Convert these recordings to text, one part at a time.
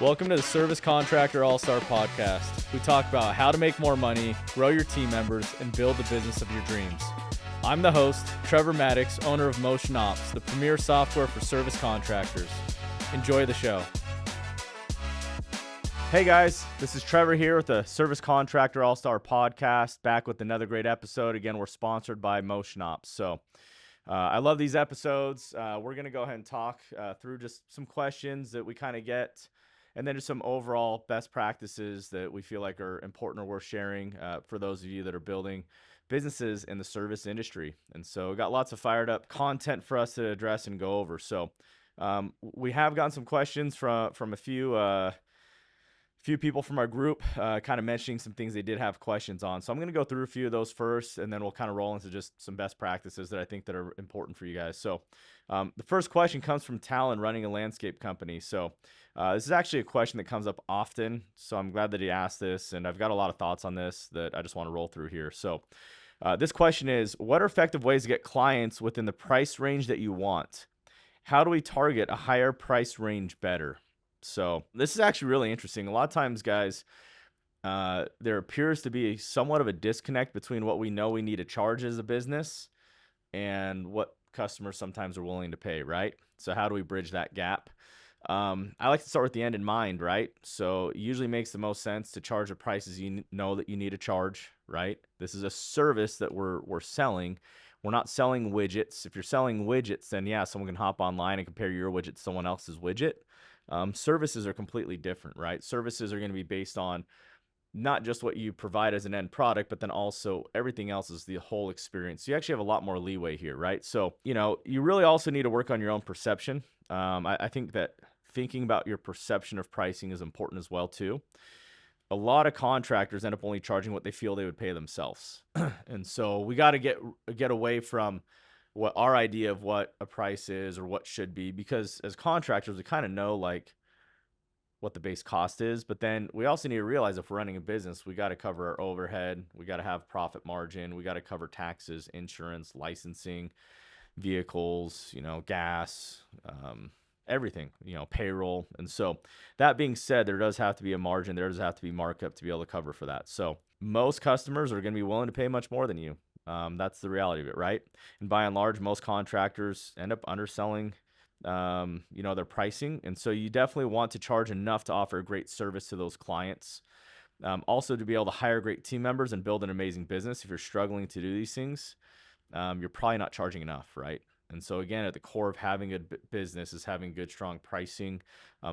Welcome to the Service Contractor All-Star Podcast. We talk about how to make more money, grow your team members, and build the business of your dreams. I'm the host, Trevor Maddox, owner of Motion Ops, the premier software for service contractors. Enjoy the show. Hey guys, this is Trevor here with the Service Contractor All-Star Podcast, back with another great episode. Again, we're sponsored by Motion Ops. So I love these episodes. We're going to go ahead and talk through just some questions that we kind of get, and then just some overall best practices that we feel like are important or worth sharing for those of you that are building businesses in the service industry. And so we got lots of fired up content for us to address and go over. So we have gotten some questions from a few people from our group kind of mentioning some things they did have questions on. So I'm going to go through a few of those first, and then we'll kind of roll into just some best practices that I think that are important for you guys. So the first question comes from Talon, running a landscape company. So this is actually a question that comes up often. So I'm glad that he asked this, and I've got a lot of thoughts on this that I just want to roll through here. So this question is, what are effective ways to get clients within the price range that you want? How do we target a higher price range better? So this is actually really interesting. A lot of times, guys, there appears to be somewhat of a disconnect between what we know we need to charge as a business and what customers sometimes are willing to pay, right? So how do we bridge that gap? I like to start with the end in mind, right? So it usually makes the most sense to charge the prices you know that you need to charge, right? This is a service that we're selling. We're not selling widgets. If you're selling widgets, then yeah, someone can hop online and compare your widget to someone else's widget. Services are completely different, right? Services are going to be based on not just what you provide as an end product, but then also everything else is the whole experience. So you actually have a lot more leeway here, right? So, you really also need to work on your own perception. I think that thinking about your perception of pricing is important as well, too. A lot of contractors end up only charging what they feel they would pay themselves. And so we got to get away from what our idea of what a price is or what should be, because as contractors, we kind of know like what the base cost is, but then we also need to realize if we're running a business, we got to cover our overhead, we got to have profit margin, we got to cover taxes, insurance, licensing, vehicles, gas, everything, payroll. And so that being said, there does have to be a margin, there does have to be markup to be able to cover for that. So most customers are going to be willing to pay much more than you. That's the reality of it, right? And by and large, most contractors end up underselling their pricing. And so you definitely want to charge enough to offer a great service to those clients. Also to be able to hire great team members and build an amazing business. If you're struggling to do these things, you're probably not charging enough, right? And so again, at the core of having a business is having good, strong pricing,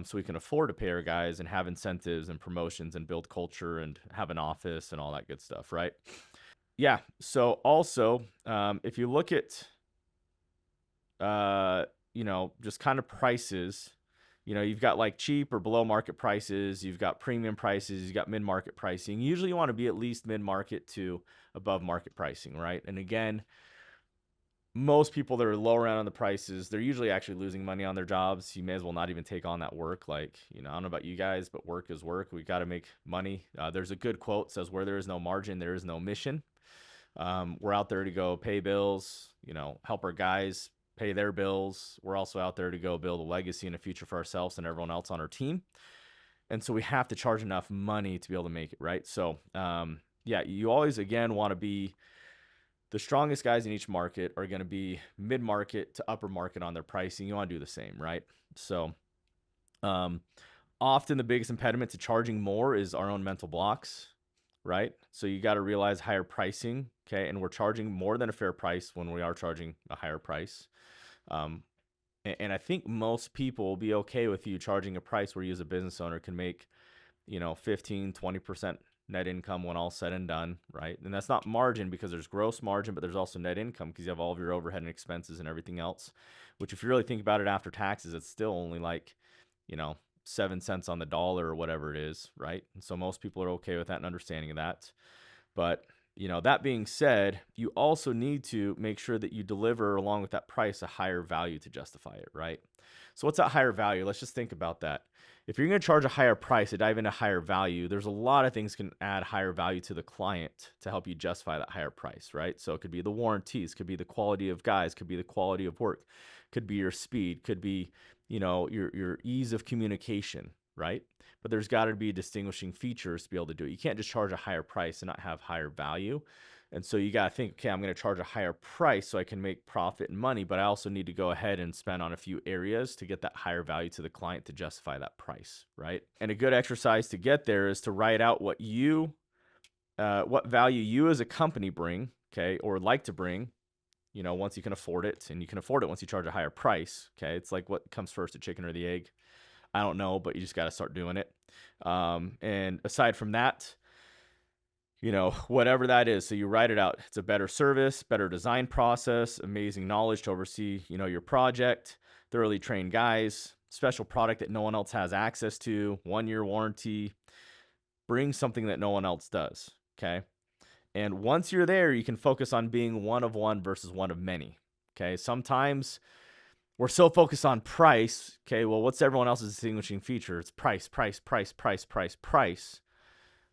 so we can afford to pay our guys and have incentives and promotions and build culture and have an office and all that good stuff, right? Yeah. So also, if you look at, just kind of prices, you've got like cheap or below market prices, you've got premium prices, you've got mid-market pricing. Usually you want to be at least mid-market to above market pricing, right? And again, most people that are lower end on the prices, they're usually actually losing money on their jobs. You may as well not even take on that work. Like, I don't know about you guys, but work is work. We got to make money. There's a good quote that says, where there is no margin, there is no mission. We're out there to go pay bills, help our guys pay their bills. We're also out there to go build a legacy and a future for ourselves and everyone else on our team. And so we have to charge enough money to be able to make it, right? So, you always, again, want to be the strongest guys in each market are going to be mid-market to upper market on their pricing. You want to do the same, right? So often the biggest impediment to charging more is our own mental blocks, right? So you got to realize higher pricing, okay? And we're charging more than a fair price when we are charging a higher price. And I think most people will be okay with you charging a price where you as a business owner can make, 15, 20% net income when all said and done, right? And that's not margin because there's gross margin, but there's also net income because you have all of your overhead and expenses and everything else, which if you really think about it after taxes, it's still only like, 7 cents on the dollar or whatever it is, right? And so most people are okay with that and understanding of that. But, that being said, you also need to make sure that you deliver along with that price a higher value to justify it, right? So what's that higher value? Let's just think about that. If you're going to charge a higher price to dive into higher value, there's a lot of things can add higher value to the client to help you justify that higher price, right? So it could be the warranties, could be the quality of guys, could be the quality of work, could be your speed, could be, your ease of communication. right? But there's got to be distinguishing features to be able to do it. You can't just charge a higher price and not have higher value. And so you got to think, okay, I'm going to charge a higher price so I can make profit and money, but I also need to go ahead and spend on a few areas to get that higher value to the client to justify that price, right? And a good exercise to get there is to write out what value you as a company bring, okay, or like to bring, once you can afford it, and you can afford it once you charge a higher price, okay? It's like what comes first, the chicken or the egg? I don't know, but you just got to start doing it. And aside from that, whatever that is, so you write it out. It's a better service, better design process, amazing knowledge to oversee, your project, thoroughly trained guys, special product that no one else has access to, 1-year warranty, bring something that no one else does, okay? And once you're there, you can focus on being one of one versus one of many, okay? Sometimes we're so focused on price, okay? Well, what's everyone else's distinguishing feature? It's price, price, price, price, price, price.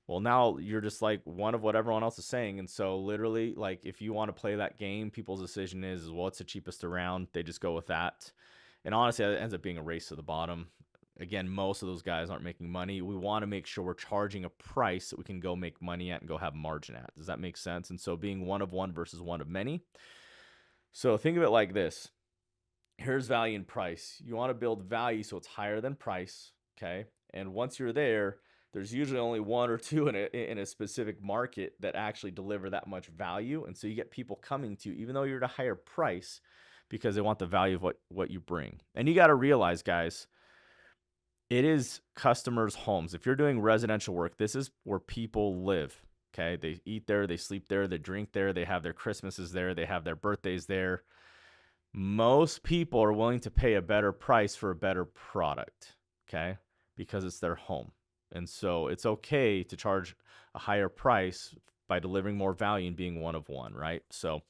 Well, now you're just like one of what everyone else is saying. And so literally, like, if you want to play that game, people's decision is, well, what's the cheapest around? They just go with that. And honestly, it ends up being a race to the bottom. Again, most of those guys aren't making money. We want to make sure we're charging a price that we can go make money at and go have margin at. Does that make sense? And so being one of one versus one of many. So think of it like this. Here's value and price. You want to build value so it's higher than price, okay? And once you're there, there's usually only one or two in a specific market that actually deliver that much value. And so you get people coming to you, even though you're at a higher price, because they want the value of what you bring. And you got to realize, guys, it is customers' homes. If you're doing residential work, this is where people live, okay? They eat there, they sleep there, they drink there, they have their Christmases there, they have their birthdays there. Most people are willing to pay a better price for a better product, okay? Because it's their home. And so it's okay to charge a higher price by delivering more value and being one of one, right? So,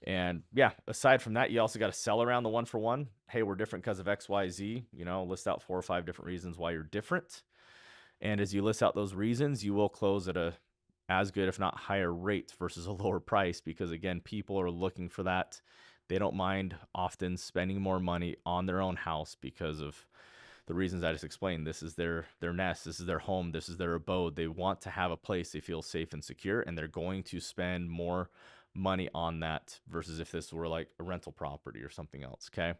and yeah, aside from that, you also got to sell around the one for one. Hey, we're different because of X, Y, Z. List out 4 or 5 different reasons why you're different. And as you list out those reasons, you will close at a as good, if not higher rate versus a lower price, because again, people are looking for that. They don't mind often spending more money on their own house because of the reasons I just explained. This is their nest, this is their home, this is their abode. They want to have a place they feel safe and secure, and they're going to spend more money on that versus if this were like a rental property or something else, okay?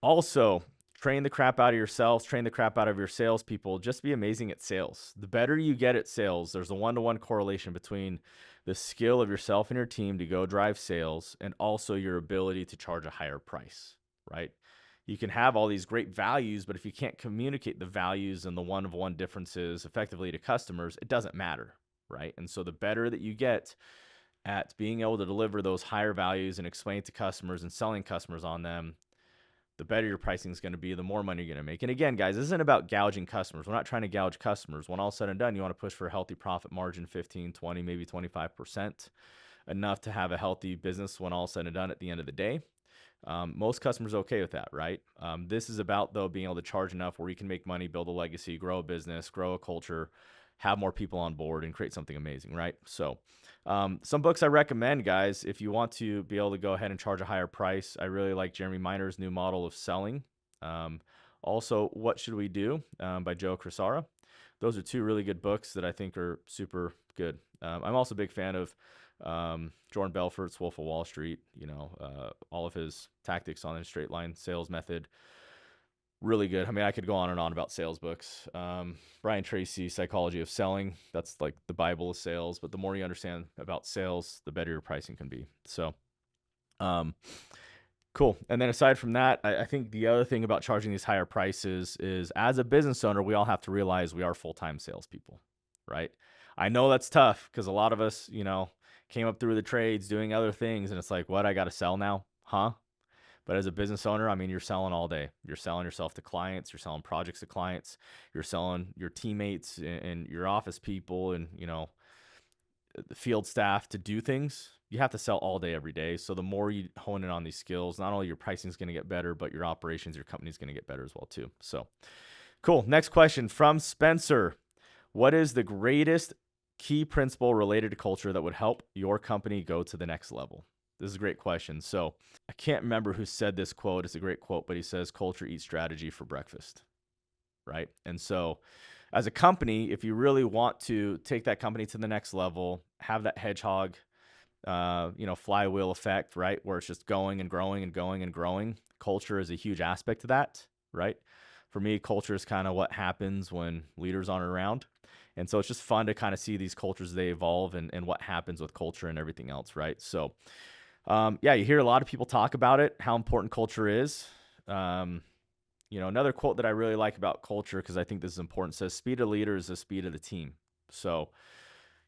Also, train the crap out of yourselves, train the crap out of your salespeople. Just be amazing at sales. The better you get at sales, there's a 1-to-1 correlation between the skill of yourself and your team to go drive sales and also your ability to charge a higher price, right? You can have all these great values, but if you can't communicate the values and the one-of-one differences effectively to customers, it doesn't matter, right? And so the better that you get at being able to deliver those higher values and explain to customers and selling customers on them, the better your pricing is going to be, the more money you're going to make. And again, guys, this isn't about gouging customers. We're not trying to gouge customers. When all said and done, you want to push for a healthy profit margin, 15, 20, maybe 25%, enough to have a healthy business when all said and done at the end of the day. Most customers are okay with that, right? This is about, though, being able to charge enough where you can make money, build a legacy, grow a business, grow a culture, have more people on board, and create something amazing, right? So some books I recommend, guys, if you want to be able to go ahead and charge a higher price. I really like Jeremy Miner's new model of selling. Also, What Should We Do by Joe Crisara. Those are 2 really good books that I think are super good. I'm also a big fan of Jordan Belfort's Wolf of Wall Street, all of his tactics on a straight line sales method. Really good. I mean, I could go on and on about sales books. Brian Tracy, Psychology of Selling. That's like the Bible of sales. But the more you understand about sales, the better your pricing can be. So, cool. And then aside from that, I think the other thing about charging these higher prices is, as a business owner, we all have to realize we are full-time salespeople, right? I know that's tough because a lot of us, came up through the trades doing other things. And it's like, what, I got to sell now? Huh? But as a business owner, I mean, you're selling all day. You're selling yourself to clients. You're selling projects to clients. You're selling your teammates and your office people and, the field staff to do things. You have to sell all day, every day. So the more you hone in on these skills, not only your pricing is going to get better, but your operations, your company is going to get better as well too. So cool. Next question from Spencer. What is the greatest key principle related to culture that would help your company go to the next level? This is a great question. So I can't remember who said this quote. It's a great quote, but he says, culture eats strategy for breakfast. right? And so as a company, if you really want to take that company to the next level, have that hedgehog, flywheel effect, right? Where it's just going and growing and going and growing. Culture is a huge aspect to that, right? For me, culture is kind of what happens when leaders aren't around. And so it's just fun to kind of see these cultures, they evolve and what happens with culture and everything else, right? So, yeah, you hear a lot of people talk about it, how important culture is. Um, another quote that I really like about culture, because I think this is important, says, speed of leader is the speed of the team. So,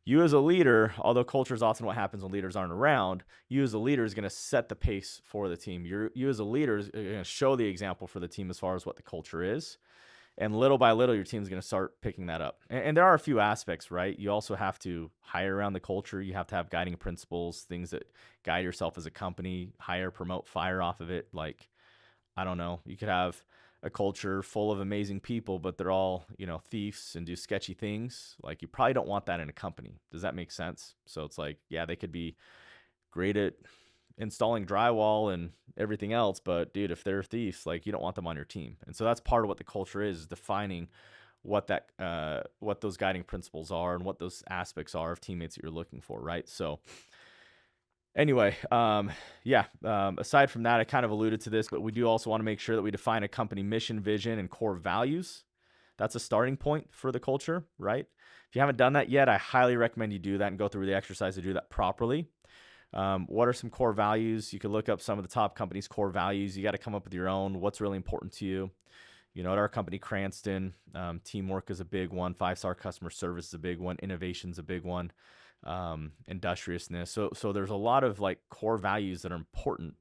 you as a leader, although culture is often what happens when leaders aren't around, you as a leader is going to set the pace for the team. You as a leader is going to show the example for the team as far as what the culture is. And little by little, your team's going to start picking that up. And there are a few aspects, right? You also have to hire around the culture. You have to have guiding principles, things that guide yourself as a company, hire, promote, fire off of it. Like, I don't know, you could have a culture full of amazing people, but they're all, thieves and do sketchy things. Like, you probably don't want that in a company. Does that make sense? So it's like, yeah, they could be great at installing drywall and everything else, but dude, if they're thieves, like, you don't want them on your team. And so that's part of what the culture is defining what those guiding principles are and what those aspects are of teammates that you're looking for, right? So anyway, aside from that, I kind of alluded to this, but we do also want to make sure that we define a company mission, vision, and core values. That's a starting point for the culture, right? If you haven't done that yet, I highly recommend you do that and go through the exercise to do that properly. What are some core values? You can look up some of the top companies' core values. You got to come up with your own. What's really important to you? At our company, Cranston, teamwork is a big one. 5-star customer service is a big one. Innovation is a big one. Industriousness. So there's a lot of like core values that are important,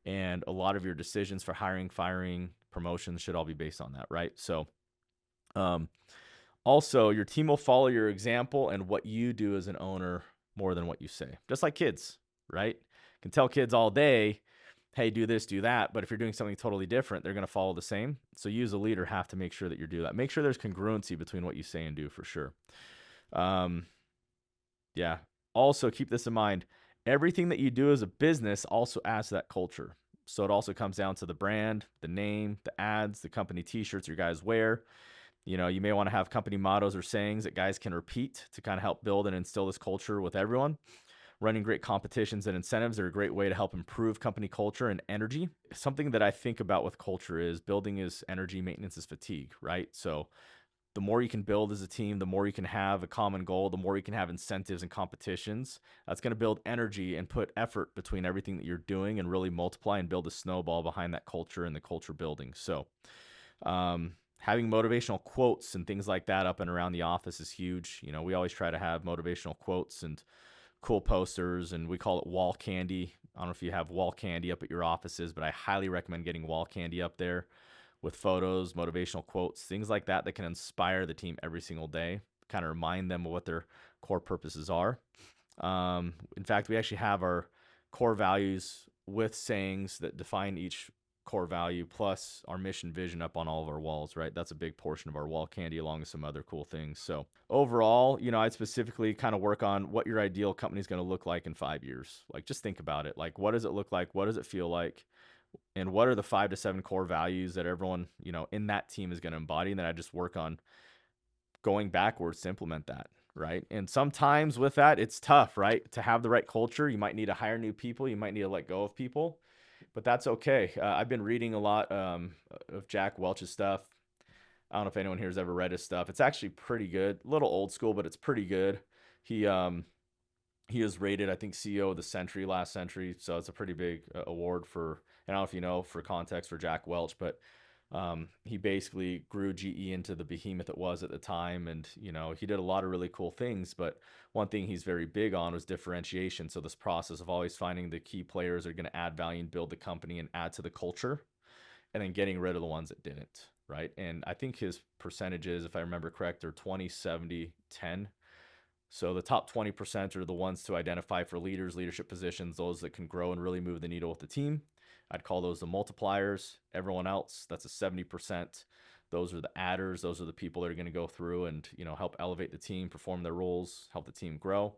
and a lot of your decisions for hiring, firing, promotions should all be based on that, right? So, also, your team will follow your example and what you do as an owner more than what you say. Just like kids, right? You can tell kids all day, hey, do this, do that. But if you're doing something totally different, they're going to follow the same. So you as a leader have to make sure that you do that. Make sure there's congruency between what you say and do, for sure. Yeah. Also, keep this in mind. Everything that you do as a business also adds to that culture. So it also comes down to the brand, the name, the ads, the company t-shirts your guys wear. You may want to have company mottos or sayings that guys can repeat to kind of help build and instill this culture with everyone. Running great competitions and incentives are a great way to help improve company culture and energy. Something that I think about with culture is building is energy, maintenance is fatigue, right? So the more you can build as a team, the more you can have a common goal, the more you can have incentives and competitions. That's going to build energy and put effort between everything that you're doing and really multiply and build a snowball behind that culture and the culture building. So, having motivational quotes and things like that up and around the office is huge. We always try to have motivational quotes and cool posters, and we call it wall candy. I don't know if you have wall candy up at your offices, but I highly recommend getting wall candy up there with photos, motivational quotes, things like that can inspire the team every single day, kind of remind them of what their core purposes are. In fact, we actually have our core values with sayings that define each core value, plus our mission vision up on all of our walls, right? That's a big portion of our wall candy, along with some other cool things. So overall, I'd specifically kind of work on what your ideal company is going to look like in 5 years. Like, just think about it. Like, what does it look like? What does it feel like? And what are the 5 to 7 core values that everyone, in that team is going to embody? And then I just work on going backwards to implement that, right? And sometimes with that, it's tough, right? To have the right culture, you might need to hire new people. You might need to let go of people, but that's okay. I've been reading a lot of Jack Welch's stuff. I don't know if anyone here has ever read his stuff. It's actually pretty good. A little old school, but it's pretty good. He was rated, I think, CEO of the century last century. So it's a pretty big award for, and I don't know if you know, for context, for Jack Welch, but he basically grew GE into the behemoth it was at the time. And, he did a lot of really cool things. But one thing he's very big on was differentiation. So this process of always finding the key players that are going to add value and build the company and add to the culture, and then getting rid of the ones that didn't, right? And I think his percentages, if I remember correct, are 20, 70, 10. So the top 20% are the ones to identify for leaders, leadership positions, those that can grow and really move the needle with the team. I'd call those the multipliers. Everyone else, that's a 70%. Those are the adders. Those are the people that are going to go through and, help elevate the team, perform their roles, help the team grow.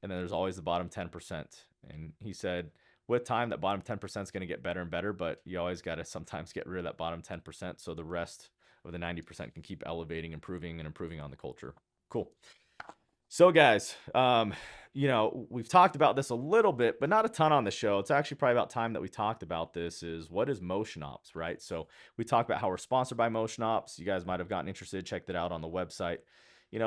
And then there's always the bottom 10%. And he said, with time, that bottom 10% is going to get better and better, but you always got to sometimes get rid of that bottom 10% so the rest of the 90% can keep elevating, improving, and improving on the culture. Cool. So, guys, we've talked about this a little bit, but not a ton on the show. It's actually probably about time that we talked about this. Is what is Motion Ops, right? So we talked about how we're sponsored by Motion Ops. You guys might have gotten interested, checked it out on the website.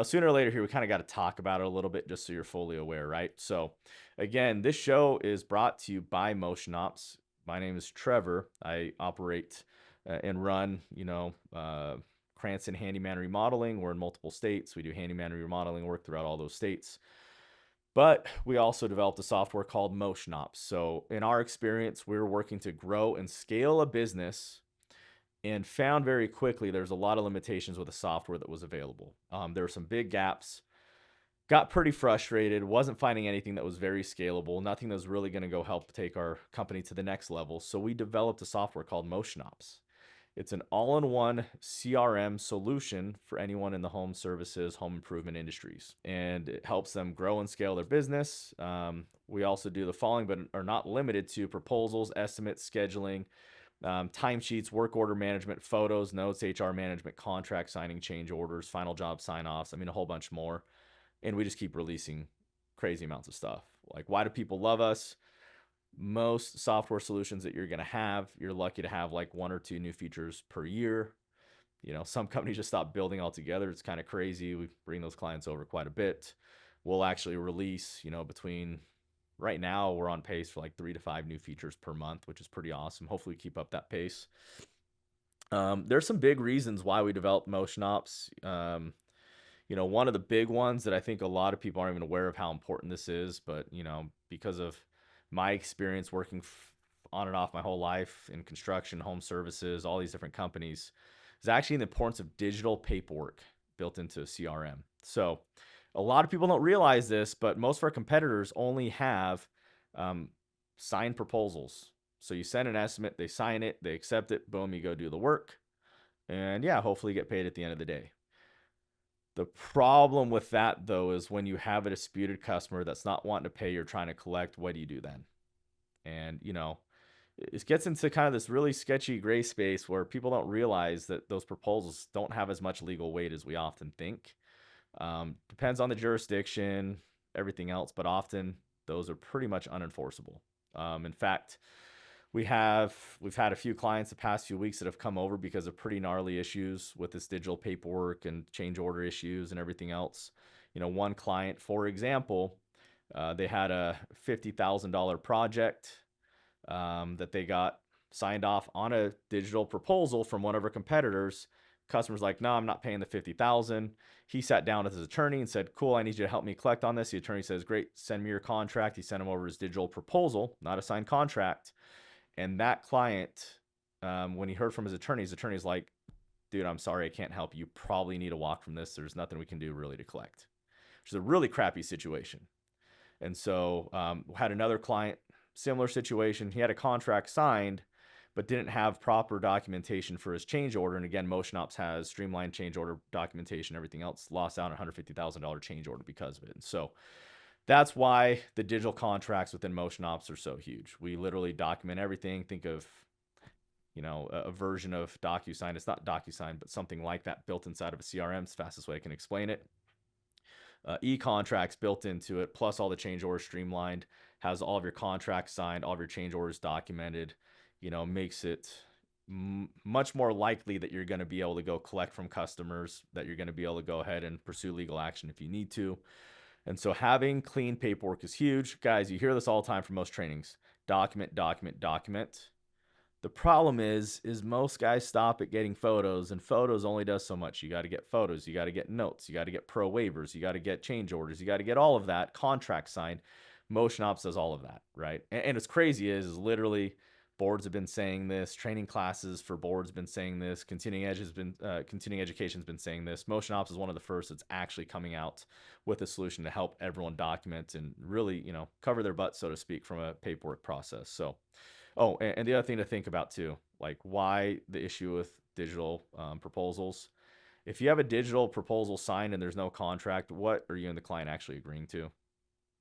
Sooner or later here, we kind of got to talk about it a little bit just so you're fully aware, right? So, again, this show is brought to you by Motion Ops. My name is Trevor. I operate and run, Cranston Handyman Remodeling. We're in multiple states. We do handyman remodeling work throughout all those states. But we also developed a software called Motion Ops. So in our experience, we're working to grow and scale a business and found very quickly there's a lot of limitations with the software that was available. There were some big gaps. Got pretty frustrated, wasn't finding anything that was very scalable, nothing that was really going to go help take our company to the next level. So we developed a software called Motion Ops. It's an all-in-one CRM solution for anyone in the home services, home improvement industries, and it helps them grow and scale their business. We also do the following, but are not limited to: proposals, estimates, scheduling, timesheets, work order management, photos, notes, HR management, contract signing, change orders, final job sign-offs. I mean, a whole bunch more. And we just keep releasing crazy amounts of stuff. Like, why do people love us? Most software solutions that you're going to have, you're lucky to have like 1 or 2 new features per year. Some companies just stop building altogether. It's kind of crazy. We bring those clients over quite a bit. We'll actually release, between right now, we're on pace for like 3 to 5 new features per month, which is pretty awesome. Hopefully we keep up that pace. There's some big reasons why we developed Motion Ops. One of the big ones that I think a lot of people aren't even aware of how important this is, but, because of my experience working on and off my whole life in construction, home services, all these different companies, is actually the importance of digital paperwork built into a CRM. So a lot of people don't realize this, but most of our competitors only have signed proposals. So you send an estimate, they sign it, they accept it, boom, you go do the work. And yeah, hopefully you get paid at the end of the day. The problem with that, though, is when you have a disputed customer that's not wanting to pay, you're trying to collect, what do you do then? And, it gets into kind of this really sketchy gray space where people don't realize that those proposals don't have as much legal weight as we often think. Depends on the jurisdiction, everything else, but often those are pretty much unenforceable. In fact, we've had a few clients the past few weeks that have come over because of pretty gnarly issues with this digital paperwork and change order issues and everything else. One client, for example, they had a $50,000 project that they got signed off on a digital proposal from one of our competitors. Customer's like, no, I'm not paying the $50,000. He sat down with his attorney and said, cool, I need you to help me collect on this. The attorney says, great, send me your contract. He sent him over his digital proposal, not a signed contract. And that client, when he heard from his attorney's like, dude, I'm sorry, I can't help you. Probably need to walk from this. There's nothing we can do really to collect, which is a really crappy situation. And so had another client, similar situation. He had a contract signed, but didn't have proper documentation for his change order. And again, Motion Ops has streamlined change order documentation, everything else, lost out on a $150,000 change order because of it. And so that's why the digital contracts within Motion Ops are so huge. We literally document everything. Think of, a version of DocuSign. It's not DocuSign, but something like that built inside of a CRM. It's the fastest way I can explain it. E-contracts built into it, plus all the change orders streamlined, has all of your contracts signed, all of your change orders documented, makes it much more likely that you're going to be able to go collect from customers, that you're going to be able to go ahead and pursue legal action if you need to. And so having clean paperwork is huge. Guys, you hear this all the time from most trainings. Document, document, document. The problem is most guys stop at getting photos, and photos only does so much. You got to get photos, you got to get notes, you got to get pro waivers, you got to get change orders, you got to get all of that, contract signed. Motion Ops does all of that, right? And what's crazy is literally boards have been saying this, training classes for boards have been saying this, continuing education's been saying this. Motion Ops is one of the first that's actually coming out with a solution to help everyone document and really, cover their butt, so to speak, from a paperwork process. So, oh, and the other thing to think about too, like why the issue with digital proposals. If you have a digital proposal signed and there's no contract, what are you and the client actually agreeing to?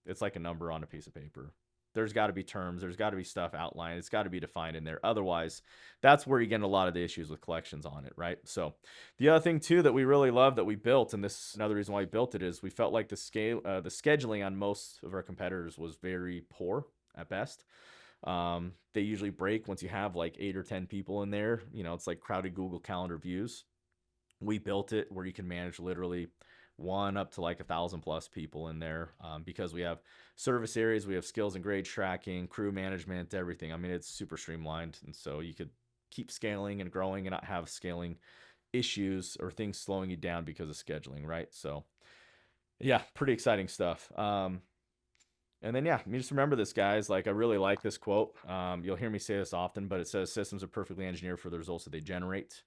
It's like a number on a piece of paper. There's got to be terms. There's got to be stuff outlined. It's got to be defined in there. Otherwise, that's where you get a lot of the issues with collections on it, right? So the other thing too that we really love that we built, and this is another reason why we built it, is we felt like the scheduling on most of our competitors was very poor at best. They usually break once you have like 8 or 10 people in there. It's like crowded Google Calendar views. We built it where you can manage literally one up to like 1,000+ people in there, because we have service areas, we have skills and grade tracking, crew management, everything. I mean, it's super streamlined, and so you could keep scaling and growing and not have scaling issues or things slowing you down because of scheduling, right? So yeah, pretty exciting stuff. And then, yeah, you just remember this, guys. Like, I really like this quote. You'll hear me say this often, but it says systems are perfectly engineered for the results that they generate.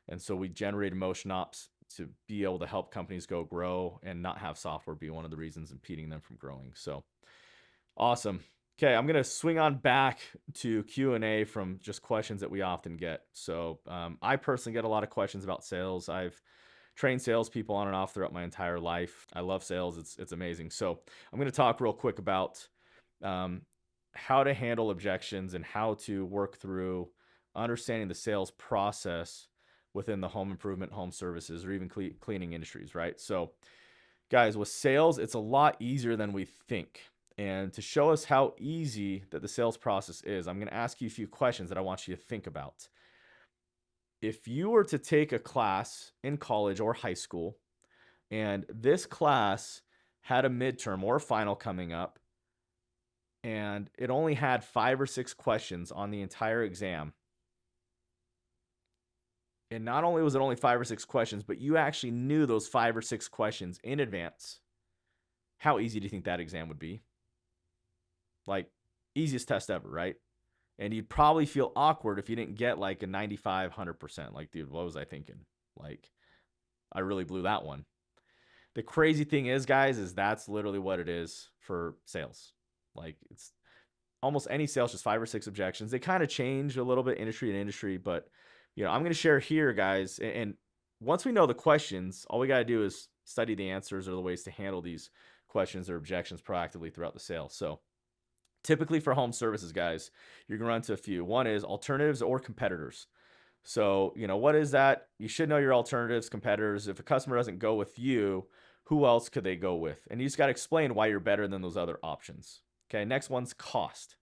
And so we generate emotion ops to be able to help companies grow and not have software be one of the reasons impeding them from growing. So awesome. Okay, I'm gonna swing on back to Q&A from just questions that we often get. So I personally get a lot of questions about sales. I've trained salespeople on and off throughout my entire life. I love sales. It's amazing. So I'm gonna talk real quick about um, how to handle objections and how to work through understanding the sales process within the home improvement, home services, or even cleaning industries, right? So, guys, with sales, it's a lot easier than we think. And to show us how easy that the sales process is, I'm going to ask you a few questions that I want you to think about. If you were to take a class in college or high school, and this class had a midterm or a final coming up, and it only had 5 or 6 questions on the entire exam, and not only was it only 5 or 6 questions, but you actually knew those 5 or 6 questions in advance, how easy do you think that exam would be? Like, easiest test ever, right? And you'd probably feel awkward if you didn't get like a 95, 100%. Like, dude, what was I thinking? Like, I really blew that one. The crazy thing is, guys, is that's literally what it is for sales. Like, it's almost any sales, just 5 or 6 objections. They kind of change a little bit industry to industry, but I'm going to share here, guys. And once we know the questions, all we got to do is study the answers or the ways to handle these questions or objections proactively throughout the sale. So typically for home services, guys, you're going to run into a few. One is alternatives or competitors. So, what is that? You should know your alternatives, competitors. If a customer doesn't go with you, who else could they go with? And you just got to explain why you're better than those other options. Okay, next one's cost.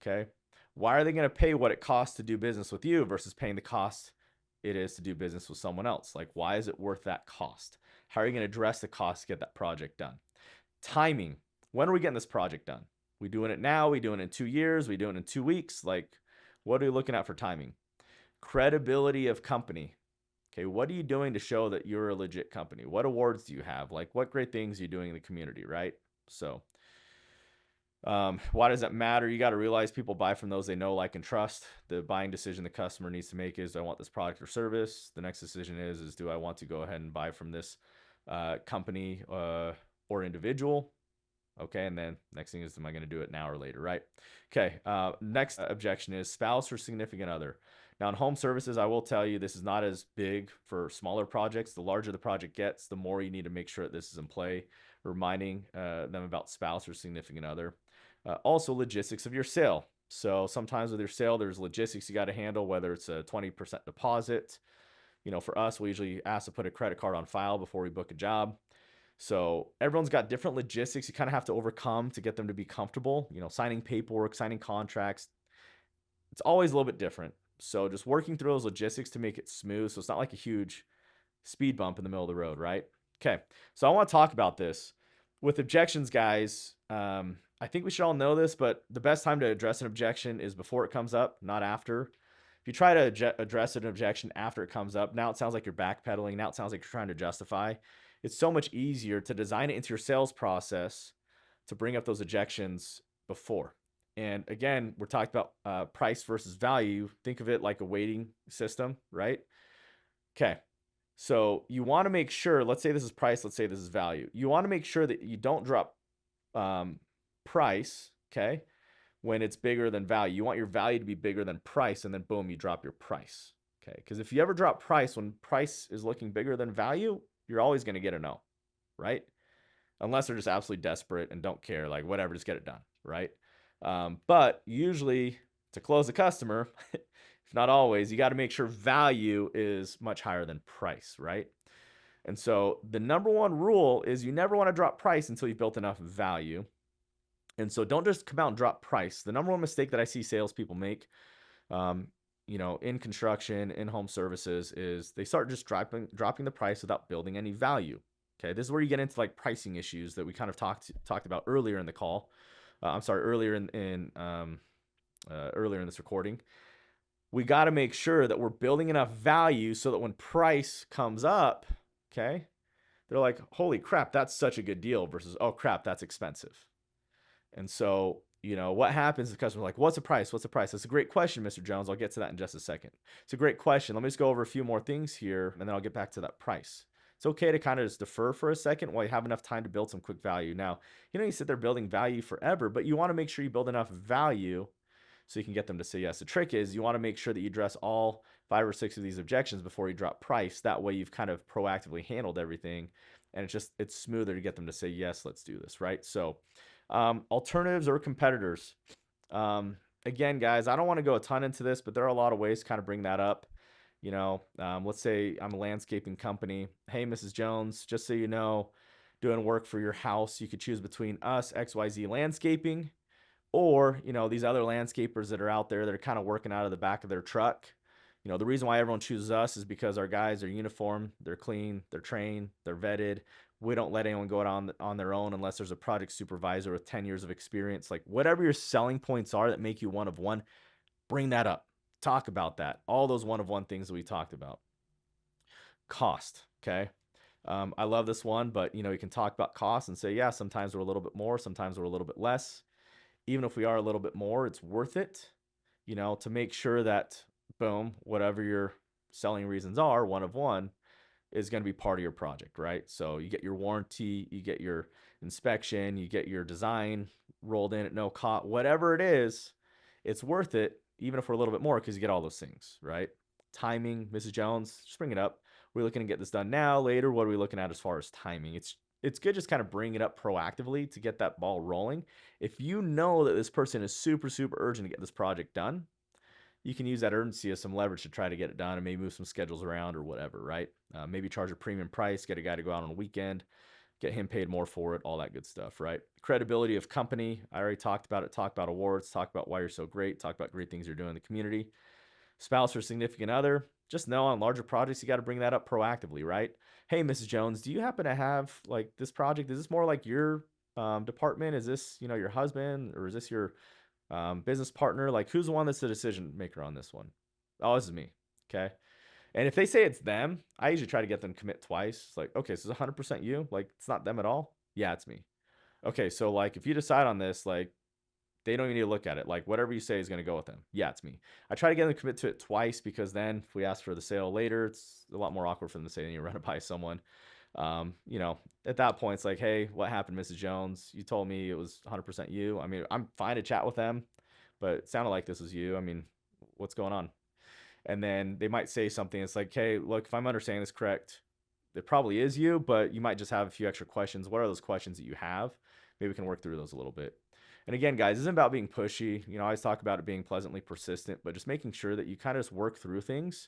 Okay, why are they going to pay what it costs to do business with you versus paying the cost it is to do business with someone else? Like, why is it worth that cost? How are you going to address the cost to get that project done? Timing. When are we getting this project done? We doing it now? We doing it in 2 years? We doing it in 2 weeks? Like, what are we looking at for timing? Credibility of company. Okay, what are you doing to show that you're a legit company? What awards do you have? Like, what great things are you doing in the community, right? So, why does that matter? You got to realize people buy from those they know, like, and trust. The buying decision the customer needs to make is, do I want this product or service? The next decision is do I want to go ahead and buy from this company or individual? Okay, and then next thing is, am I going to do it now or later, right? Okay, next objection is spouse or significant other. Now, in home services, I will tell you this is not as big for smaller projects. The larger the project gets, the more you need to make sure that this is in play, reminding them about spouse or significant other. Also, logistics of your sale. So sometimes with your sale, there's logistics you got to handle, whether it's a 20% deposit. For us, we usually ask to put a credit card on file before we book a job. So everyone's got different logistics you kind of have to overcome to get them to be comfortable. Signing paperwork, signing contracts, it's always a little bit different. So just working through those logistics to make it smooth, so it's not like a huge speed bump in the middle of the road, right? Okay, so I want to talk about this with objections, guys. I think we should all know this, but the best time to address an objection is before it comes up, not after. If you try to address an objection after it comes up, now it sounds like you're backpedaling. Now it sounds like you're trying to justify. It's so much easier to design it into your sales process to bring up those objections before. And again, we're talking about price versus value. Think of it like a weighting system, right? Okay. So you want to make sure, let's say this is price, let's say this is value. You want to make sure that you don't drop price, okay, when it's bigger than value. You want your value to be bigger than price, and then boom, you drop your price, okay? Because if you ever drop price when price is looking bigger than value, you're always going to get a no, right? Unless they're just absolutely desperate and don't care, like whatever, just get it done, right? But usually to close a customer, if not always, you got to make sure value is much higher than price, right? And so the number one rule is you never want to drop price until you've built enough value. And so don't just come out and drop price. The number one mistake that I see salespeople make, um, in construction, in home services, is they start just dropping the price without building any value. Okay, this is where you get into like pricing issues that we kind of talked about earlier in the call. I'm sorry, earlier in this recording. We got to make sure that we're building enough value so that when price comes up, okay, they're like, holy crap, that's such a good deal versus, oh crap, that's expensive. And so, what happens is the customer's like, what's the price? What's the price? That's a great question, Mr. Jones. I'll get to that in just a second. It's a great question. Let me just go over a few more things here, and then I'll get back to that price. It's okay to kind of just defer for a second while you have enough time to build some quick value. Now, you sit there building value forever, but you want to make sure you build enough value so you can get them to say yes. The trick is you want to make sure that you address all 5 or 6 of these objections before you drop price. That way you've kind of proactively handled everything, and it's smoother to get them to say yes, let's do this, right? So alternatives or competitors. Again, guys, I don't want to go a ton into this, but there are a lot of ways to kind of bring that up. Let's say I'm a landscaping company. Hey, Mrs. Jones, just so you know, doing work for your house, you could choose between us, XYZ Landscaping, or these other landscapers that are out there that are kind of working out of the back of their truck. The reason why everyone chooses us is because our guys are uniform, they're clean, they're trained, they're vetted. We don't let anyone go out on their own unless there's a project supervisor with 10 years of experience. Like, whatever your selling points are that make you one of one, bring that up. Talk about that. All those one of one things that we talked about. Cost, okay? I love this one, but you can talk about cost and say, yeah, sometimes we're a little bit more, sometimes we're a little bit less. Even if we are a little bit more, it's worth it, to make sure that, boom, whatever your selling reasons are, one of one, is going to be part of your project, right? So you get your warranty, you get your inspection, you get your design rolled in at no cost, whatever it is, it's worth it, even if we're a little bit more, because you get all those things, right? Timing, Mrs. Jones, just bring it up. We're looking to get this done now, later. What are we looking at as far as timing? It's good just kind of bring it up proactively to get that ball rolling. If you know that this person is super, super urgent to get this project done, you can use that urgency as some leverage to try to get it done and maybe move some schedules around or whatever, right? Maybe charge a premium price, get a guy to go out on a weekend, get him paid more for it, all that good stuff, right? Credibility of company. I already talked about it. Talk about awards, talk about why you're so great, talk about great things you're doing in the community. Spouse or significant other, just know on larger projects, you got to bring that up proactively, right? Hey, Mrs. Jones, do you happen to have like this project? Is this more like your department? Is this, your husband, or is this your business partner? Like, who's the one that's the decision maker on this one? Oh, this is me. Okay. And if they say it's them, I usually try to get them to commit twice. It's like, okay, so it's 100% you? Like, it's not them at all? Yeah, it's me. Okay, so like, if you decide on this, like, they don't even need to look at it. Like, whatever you say is going to go with them. Yeah, it's me. I try to get them to commit to it twice, because then if we ask for the sale later, it's a lot more awkward for them to say, then you run it by someone. At that point, it's like, hey, what happened, Mrs. Jones? You told me it was 100% you. I mean, I'm fine to chat with them, but it sounded like this was you. I mean, what's going on? And then they might say something. It's like, hey, look, if I'm understanding this correct, it probably is you, but you might just have a few extra questions. What are those questions that you have? Maybe we can work through those a little bit. And again, guys, this isn't about being pushy. I always talk about it being pleasantly persistent, but just making sure that you kind of just work through things.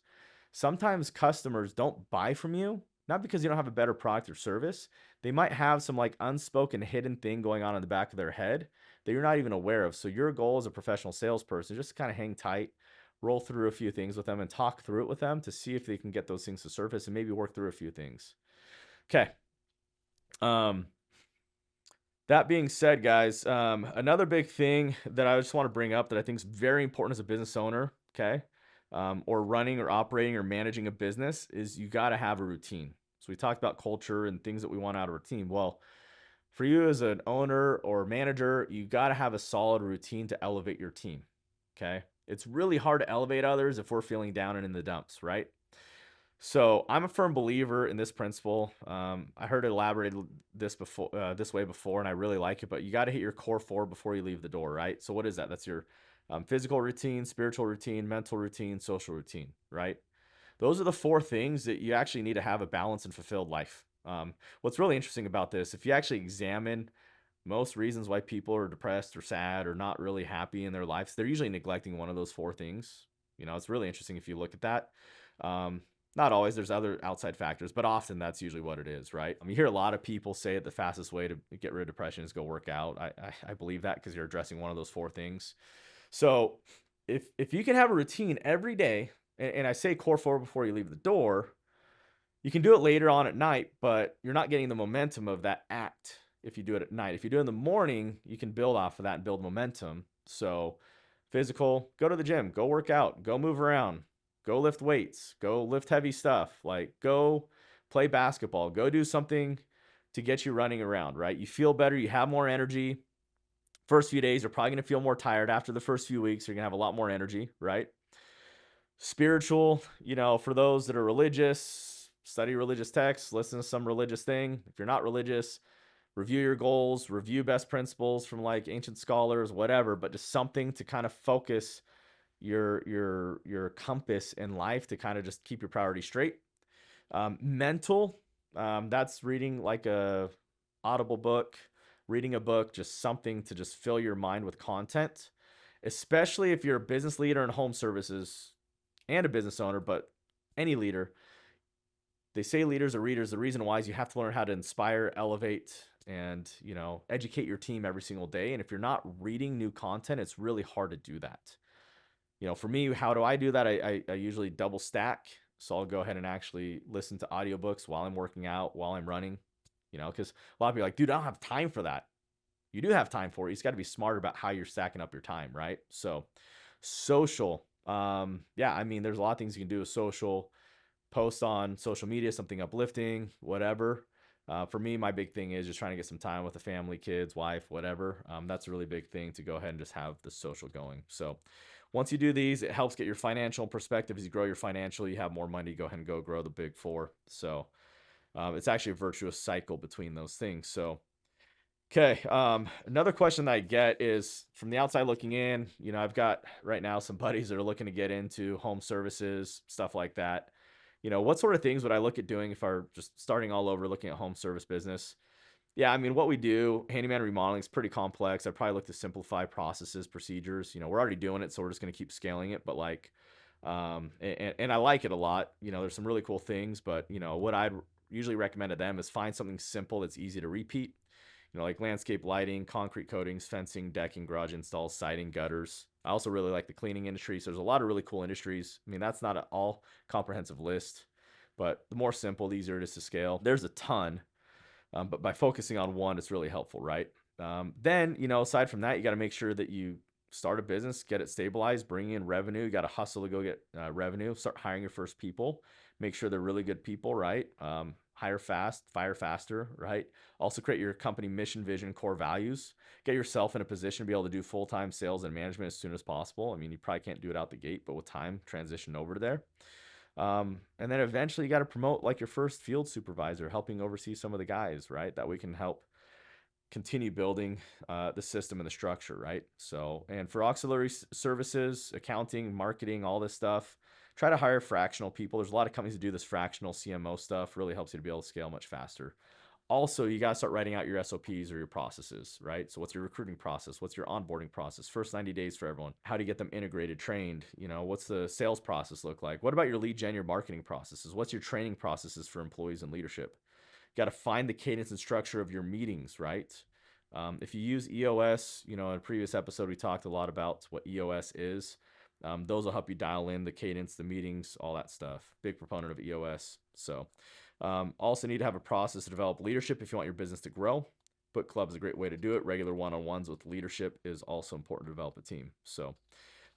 Sometimes customers don't buy from you, not because you don't have a better product or service. They might have some like unspoken hidden thing going on in the back of their head that you're not even aware of. So your goal as a professional salesperson is just to kind of hang tight, roll through a few things with them and talk through it with them to see if they can get those things to surface and maybe work through a few things. Okay. That being said, guys, another big thing that I just want to bring up that I think is very important as a business owner, okay, or running or operating or managing a business, is you got to have a routine. So we talked about culture and things that we want out of a team. Well, for you as an owner or manager, you got to have a solid routine to elevate your team, okay? It's really hard to elevate others if we're feeling down and in the dumps, right? So I'm a firm believer in this principle. I heard it elaborated this way before, and I really like it. But you got to hit your core 4 before you leave the door, right? So what is that? That's your physical routine, spiritual routine, mental routine, social routine, right? Those are the 4 things that you actually need to have a balanced and fulfilled life. What's really interesting about this, if you actually examine most reasons why people are depressed or sad or not really happy in their lives, they're usually neglecting one of those four things. It's really interesting if you look at that. Um, Not always, there's other outside factors, but often that's usually what it is, right? I mean, you hear a lot of people say the fastest way to get rid of depression is go work out. I believe that because you're addressing one of those four things. So if you can have a routine every day, and I say core four before you leave the door, you can do it later on at night, but you're not getting the momentum of that act if you do it at night. If you do it in the morning, you can build off of that and build momentum. So, physical, go to the gym, go work out, go move around, go lift weights, go lift heavy stuff, like go play basketball, go do something to get you running around, right? You feel better, you have more energy. First few days, you're probably going to feel more tired. After the first few weeks, you're going to have a lot more energy, right? Spiritual, for those that are religious, study religious texts, listen to some religious thing. If you're not religious, review your goals, review best principles from like ancient scholars, whatever, but just something to kind of focus your compass in life to kind of just keep your priorities straight. Mental, that's reading like a audible book, reading a book, just something to just fill your mind with content, especially if you're a business leader in home services and a business owner, but any leader. They say leaders are readers. The reason why is you have to learn how to inspire, elevate, and educate your team every single day. And if you're not reading new content, it's really hard to do that. For me, how do I do that? I usually double stack. So I'll go ahead and actually listen to audiobooks while I'm working out, while I'm running, because a lot of people are like, dude, I don't have time for that. You do have time for it. You just got to be smart about how you're stacking up your time, right? So social. Yeah, I mean, there's a lot of things you can do with social. Post on social media, something uplifting, whatever. For me, my big thing is just trying to get some time with the family, kids, wife, whatever. That's a really big thing to go ahead and just have the social going. So once you do these, it helps get your financial perspective. As you grow your financial, you have more money. Go ahead and go grow the big four. So it's actually a virtuous cycle between those things. So okay. Another question that I get is from the outside looking in. I've got right now some buddies that are looking to get into home services, stuff like that. What sort of things would I look at doing if I were just starting all over looking at home service business? Yeah, I mean, what we do, handyman remodeling is pretty complex. I'd probably look to simplify processes, procedures. We're already doing it, so we're just going to keep scaling it. But like, and I like it a lot. There's some really cool things, but what I'd usually recommend to them is find something simple that's easy to repeat. Like landscape lighting, concrete coatings, fencing, decking, garage installs, siding, gutters. I also really like the cleaning industry. So there's a lot of really cool industries. I mean, that's not an all comprehensive list, but the more simple, the easier it is to scale. There's a ton, but by focusing on one, it's really helpful, right? Then, aside from that, you got to make sure that you start a business, get it stabilized, bring in revenue. You got to hustle to go get revenue, start hiring your first people, make sure they're really good people, right? Hire fast, fire faster, right? Also create your company mission, vision, core values. Get yourself in a position to be able to do full-time sales and management as soon as possible. I mean, you probably can't do it out the gate, but with time, transition over to there. And then eventually you got to promote like your first field supervisor, helping oversee some of the guys, right? That we can help continue building the system and the structure, right? So, and for auxiliary services, accounting, marketing, all this stuff, try to hire fractional people. There's a lot of companies that do this fractional CMO stuff, really helps you to be able to scale much faster. Also, you got to start writing out your SOPs or your processes, right? So what's your recruiting process? What's your onboarding process? First 90 days for everyone. How do you get them integrated, trained? What's the sales process look like? What about your lead gen, your marketing processes? What's your training processes for employees and leadership? You got to find the cadence and structure of your meetings, right? If you use EOS, in a previous episode, we talked a lot about what EOS is. Those will help you dial in the cadence, the meetings, all that stuff. Big proponent of EOS. So also need to have a process to develop leadership if you want your business to grow. Book club is a great way to do it. Regular one-on-ones with leadership is also important to develop a team. So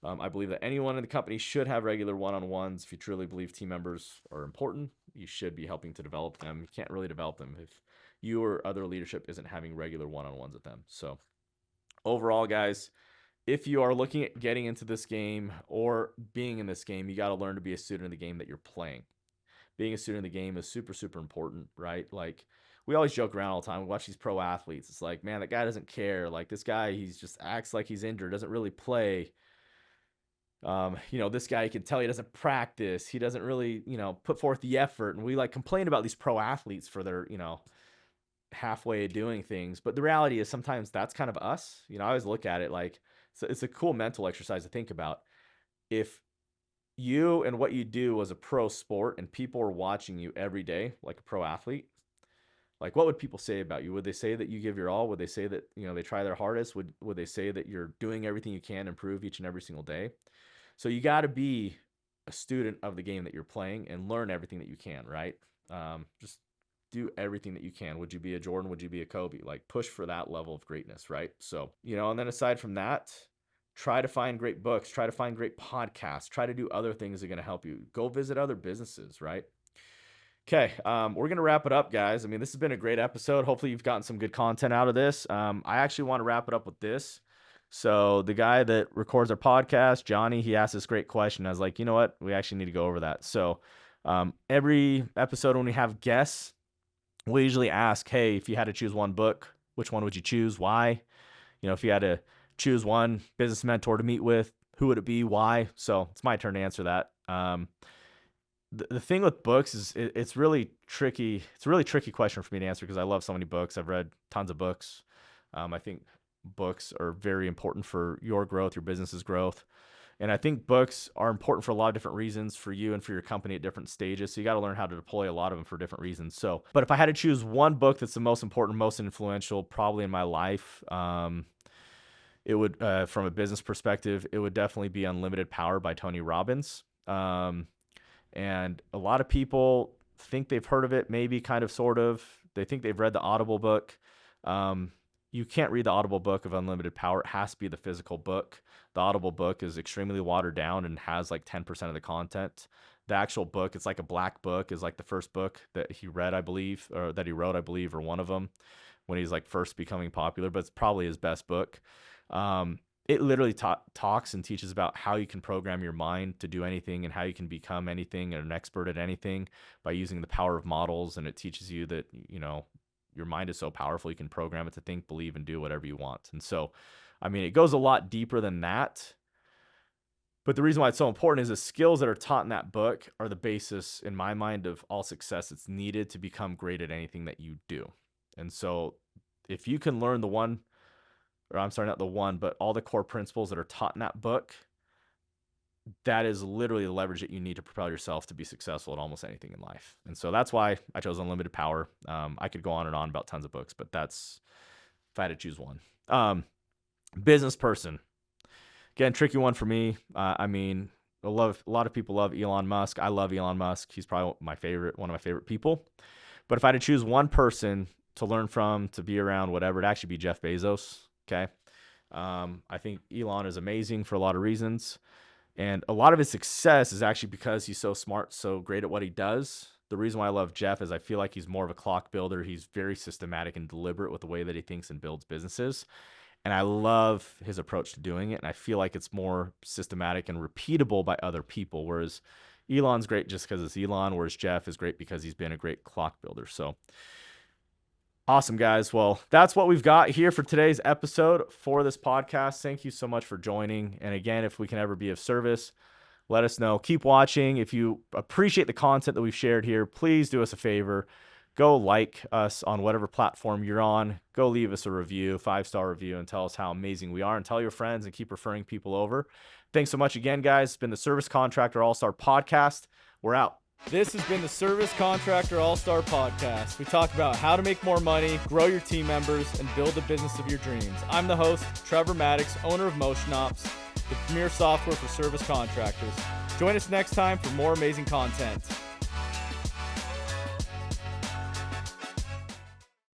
I believe that anyone in the company should have regular one-on-ones. If you truly believe team members are important, you should be helping to develop them. You can't really develop them if you or other leadership isn't having regular one-on-ones with them. So overall, guys, if you are looking at getting into this game or being in this game, you got to learn to be a student of the game that you're playing. Being a student of the game is super, super important, right? Like we always joke around all the time. We watch these pro athletes. It's like, man, that guy doesn't care. Like this guy, he's just acts like he's injured, doesn't really play. This guy, you can tell he doesn't practice. He doesn't really, put forth the effort. And we like complain about these pro athletes for their, halfway doing things. But the reality is sometimes that's kind of us. I always look at it like it's a cool mental exercise to think about. If you and what you do was a pro sport and people are watching you every day, like a pro athlete, like what would people say about you? Would they say that you give your all? Would they say that, they try their hardest? Would they say that you're doing everything you can to improve each and every single day? So you got to be a student of the game that you're playing and learn everything that you can, right? Just do everything that you can. Would you be a Jordan? Would you be a Kobe? Like push for that level of greatness, right? So, and then aside from that, try to find great books, try to find great podcasts, try to do other things that are going to help you. Go visit other businesses, right? Okay, we're going to wrap it up, guys. I mean, this has been a great episode. Hopefully you've gotten some good content out of this. I actually want to wrap it up with this. So the guy that records our podcast, Johnny, he asked this great question. I was like, you know what? We actually need to go over that. So every episode when we have guests, we usually ask, hey, if you had to choose one book, which one would you choose? Why? If you had to choose one business mentor to meet with, who would it be? Why? So it's my turn to answer that. The thing with books is it's really tricky. It's a really tricky question for me to answer because I love so many books. I've read tons of books. I think books are very important for your growth, your business's growth. And I think books are important for a lot of different reasons for you and for your company at different stages. So you got to learn how to deploy a lot of them for different reasons. So, but if I had to choose one book that's the most important, most influential probably in my life, it would, from a business perspective, it would definitely be Unlimited Power by Tony Robbins. And a lot of people think they've heard of it, maybe kind of, sort of. They think they've read the Audible book. You can't read the Audible book of Unlimited Power. It has to be the physical book. The Audible book is extremely watered down and has like 10% of the content. The actual book, it's like a black book, is like the first book that he read, I believe, or that he wrote, I believe, or one of them when he's like first becoming popular, but it's probably his best book. It literally talks and teaches about how you can program your mind to do anything and how you can become anything and an expert at anything by using the power of models. And it teaches you that, your mind is so powerful, you can program it to think, believe, and do whatever you want. And so, I mean, it goes a lot deeper than that. But the reason why it's so important is the skills that are taught in that book are the basis, in my mind, of all success that's needed to become great at anything that you do. And so if you can learn but all the core principles that are taught in that book, that is literally the leverage that you need to propel yourself to be successful at almost anything in life. And so that's why I chose Unlimited Power. I could go on and on about tons of books, but that's if I had to choose one. Business person. Again, tricky one for me. I mean, a lot of people love Elon Musk. I love Elon Musk. He's probably one of my favorite people. But if I had to choose one person to learn from, to be around, whatever, it'd actually be Jeff Bezos. Okay. I think Elon is amazing for a lot of reasons. And a lot of his success is actually because he's so smart, so great at what he does. The reason why I love Jeff is I feel like he's more of a clock builder. He's very systematic and deliberate with the way that he thinks and builds businesses. And I love his approach to doing it. And I feel like it's more systematic and repeatable by other people. Whereas Elon's great just because it's Elon, whereas Jeff is great because he's been a great clock builder. So awesome, guys. Well, that's what we've got here for today's episode for this podcast. Thank you so much for joining. And again, if we can ever be of service, let us know. Keep watching. If you appreciate the content that we've shared here, please do us a favor. Go like us on whatever platform you're on. Go leave us a review, 5-star review, and tell us how amazing we are. And tell your friends and keep referring people over. Thanks so much again, guys. It's been the Service Contractor All-Star Podcast. We're out. This has been the Service Contractor All-Star Podcast. We talk about how to make more money, grow your team members, and build the business of your dreams. I'm the host, Trevor Maddox, owner of Motion Ops, the premier software for service contractors. Join us next time for more amazing content.